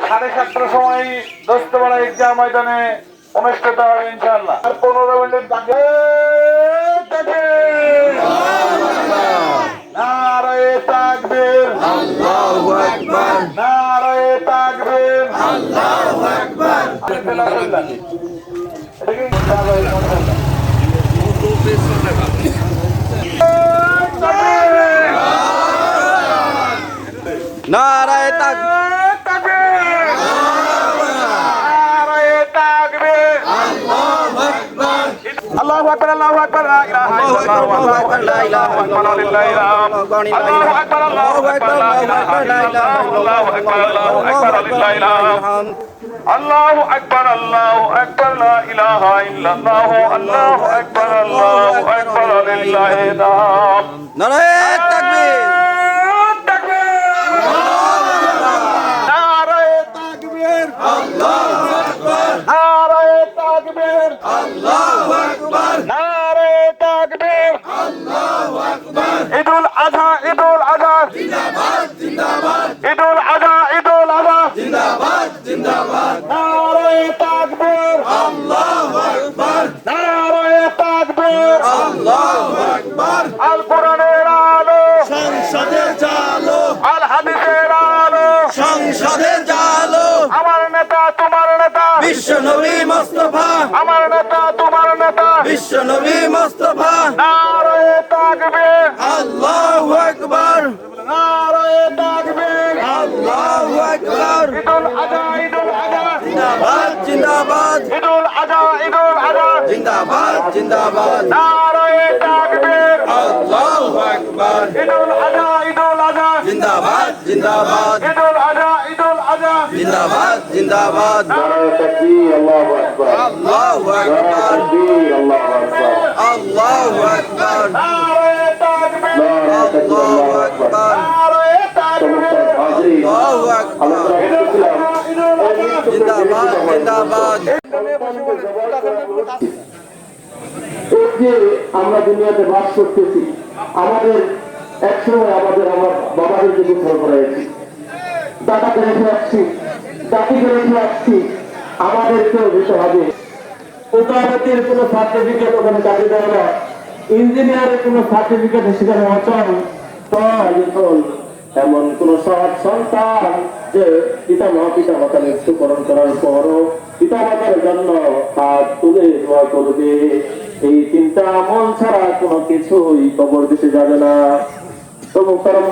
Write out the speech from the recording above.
7:30 সময় দোস্তপাড়া ঈদগাহ ময়দানে অনুষ্ঠিত হবে ইনশাআল্লাহ। আর 15 মিনিট বাকি। নারায়ে তাকবীর, আল্লাহু আকবার, নারায়ে তাকবীর, আল্লাহু আকবার। নারায়ে তাকবীর, নারায়ে তাকবীর, আল্লাহু আকবার, আল্লাহু আকবার, আল্লাহু আকবার, লা ইলাহা ইল্লাল্লাহ, আল্লাহু আকবার, লা ইলাহা ইল্লাল্লাহ, লিল্লাহিল হামদ, আল্লাহু আকবার, আল্লাহু আকবার, লা ইলাহা ইল্লাল্লাহ, আল্লাহু আকবার, আল্লাহু আকবার, লিল্লাহিল হামদ, আল্লাহু আকবার, আল্লাহু আকবার, লা ইলাহা ইল্লাল্লাহ, আল্লাহু আকবার, আল্লাহু আকবার, লিল্লাহিল হামদ। নারায়ে তাকবীর, নারায়ে তাকবীর, আল্লাহু আকবার, নারায়ে তাকবীর, আল্লাহু আকবার, নারায়ে তাকবীর, আল্লাহু আকবার। ঈদুল আযহা, ঈদুল আযহা, জিন্দাবাদ, জিন্দাবাদ, ঈদুল আযহা, ঈদুল আযহা, জিন্দাবাদ, জিন্দাবাদ। নারায়ে তাকবীর, আল্লাহু আকবার, নারায়ে তাকবীর, আল্লাহু আকবার। আল কোরআনের আলো, সংসদে জালো, আল হাদিসের আলো, সংসদে জালো। আমার নেতা তোমার নেতা, বিশ্ব নবী মুস্তাফা, আমার নেতা তোমার নেতা, বিশ্ব নবী মুস্তাফা। নারায়ে তাকবীর, আল্লাহু আকবার, নারায়ে তাকবীর, আল্লাহু আকবার। ঈদুল আযহা, ঈদুল আযহা, জিন্দাবাদ, জিন্দাবাদ, ঈদুল আযহা, ঈদুল আযহা, জিন্দাবাদ, জিন্দাবাদ। নারায়ে তাকবীর, আল্লাহু আকবার, ঈদুল আযহা, ঈদুল আযহা, জিন্দাবাদ, জিন্দাবাদ, ঈদুল আযহা, ঈদুল আযহা, জিন্দাবাদ, জিন্দাবাদ। নারায়ে তাকবীর, আল্লাহু আকবার, আল্লাহু আকবার, তাকবীর, আল্লাহু আকবার, আল্লাহু আকবার, নারায়ে তাকবীর, আল্লাহু আকবার, নারায়ে তাকবীর, আল্লাহু আকবার। জিন্দাবাদ, জিন্দাবাদ। এই যে আমরা দুনিয়াতে বাস করতেছি, আমাদের একসময় আমাদের আমার বাবাদেরকে গোসল করাইছি, দাদাকে রেখে আসছি, দাদিকে রেখে আসছি, আমাদেরকেও যেতে হবে। উদাহরণের কোনো সার্টিফিকেট ওখানে চাকরি দেয় না, ইঞ্জিনিয়ারের কোনো সার্টিফিকেট সেখানে অচল। এমন কোন সৎ সন্তান যে পিতা মাতা মৃত্যুবরণ করার পরও পিতা মাতার জন্য হাত তুলে দোয়া করবে, এই চিন্তা মন ছাড়া কোনো কিছুই কবর দিতে যাবে না। তো মুহতারাম